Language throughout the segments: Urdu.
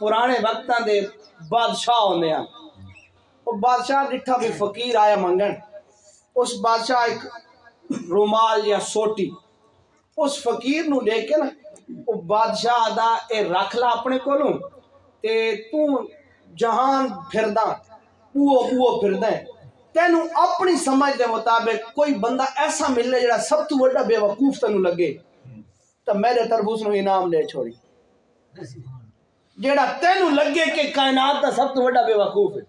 پرانے وقتاں دے بادشاہ ہوندے ہیں، وہ بادشاہ ڈٹھا بھی فقیر آیا منگن، اس بادشاہ ایک رومال یا سوٹی اس فقیر نو لے کے نا وہ بادشاہ دا اے رکھ لا اپنے کولوں تے تو جہان پھردا بوو پھردا ہے، تینو اپنی سمجھ دے مطابق کوئی بندہ ایسا ملے جڑا سب تو بڑا بے وقوف تینو لگے تو میرے طرف اس نو انعام دے چھوڑی، جڑا تینو لگے کہ کائنات دا سب تو بڑا بے وقوف ہے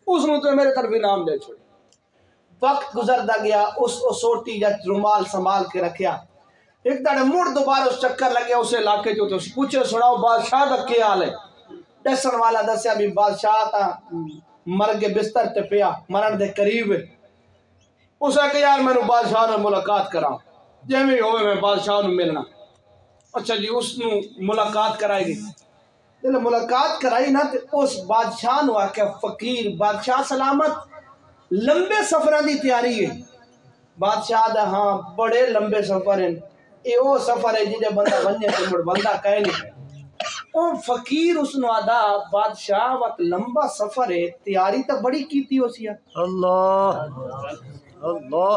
اس نو تو میرے طرف انعام دے چھوڑی۔ وقت گزردا گیا، اس سوٹی یا رومال سنبھال کے رکھیا، ایک دڑے مڑ دوبارہ اس چکر لگیا اس علاقے جو تو پوچھے سناؤ بادشاہ دا کیا حال ہے؟ دسن والا دسیا بھی بادشاہ تا مر کے بستر تے پیا مرن دے قریب ہے، اس نے کہا یار میں نے بادشاہ نے ملاقات کرا جی میں ہوئے میں بادشاہ نے ملنا، اچھا جی اس نے ملاقات کرائی گئی، جب ملاقات کرائی نا تو اس بادشاہ نے آکے فقیر بادشاہ سلامت لمبے سفران دی تیاری ہے، بادشاہ دا ہاں بڑے لمبے سفر ہیں، یہ وہ سفر ہے جنہیں بندہ بننے سے مڑ بندہ کہے نہیں، اور فقیر اس نے آدھا بادشاہ وقت لمبا سفر ہے تیاری تا بڑی کیتی ہو سیا اللہ اللہ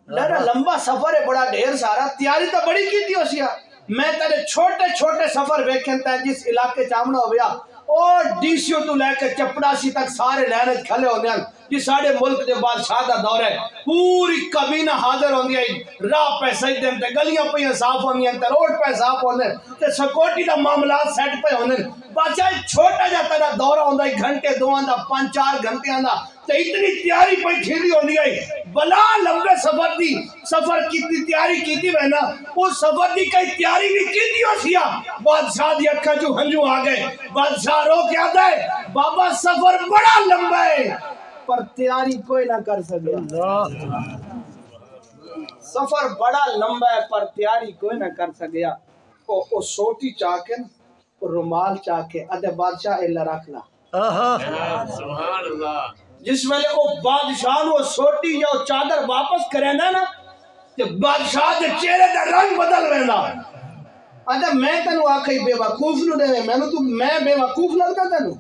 لڑا لمبا سفر ہے بڑا ڈھیر سارا تیاری تا بڑی کیتی ہو سیا، میں تیرے چھوٹے چھوٹے سفر ویکھنتا ہے جس علاقے چامنا ہو گیا اور ڈیسیوں تو لے کے چپڑاسی تک سارے لہنے کھلے ہوندے ہیں، جی ساڑھے ملک دے بادشاہ دا دور ہے، پوری کابینہ حاضر ہوندی ہے، راہ پہ سجدے ہیں گلیاں پہ صاف ہوندی ہیں روڈ پہ صاف ہوندے ہیں تے سیکورٹی دا معاملات سیٹ پہ ہوندے ہیں، بادشاہ چھوٹا جا تیرا دورہ ہوندا ہے گھنٹے دو آندا 5-4 گھنٹے آندا تے اتنی تیاری پہ کھیلی ہوندی ہے بلا لمبے سفر دی سفر کی تیاری کیتی بہنا اس سفر دی کئی تیاری بھی کیتی ہو سیا، بادشاہ دی اکھا جو ہنجو آگئے، بادشاہ رو کے آتا ہے بابا سفر بڑا لمبا ہے پر تیاری کوئی نہ کر سکے، سفر بڑا لمبا ہے پر تیاری کوئی نہ کر سکیا، وہ سوٹی چاکن رومال چاکے ادھے بادشاہ اللہ رکھ لا سبحان اللہ، جس ویلے وہ بادشاہ وہ سوٹی یا وہ چادر واپس کریں نا تو بادشاہ دے چہرے دا رنگ بدل رہنا، اچھا میں تینو آکھئی بے وقوف نو دے میں بے وقوف لگتا تینو،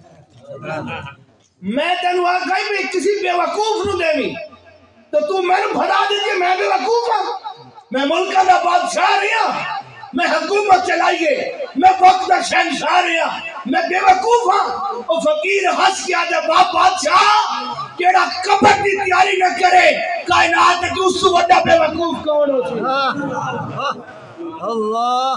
میں تینو آکھئی بھی کسی بے وقوف نو دے تو میں نے بھڑا دیجئے میں بے وقوف ہوں، میں ملکہ دا بادشاہ رہا، میں حکومت چلائیے، میں وقت دا شہنشاہ رہا، میں بے وقوف ہوں، وہ فقیر ہنس کیا دے باپ بادشاہ کیڑا قبر دی تیاری نہ کرے کائنات ہے کہ اس سے وڈا بے وقوف کون ہو سی اللہ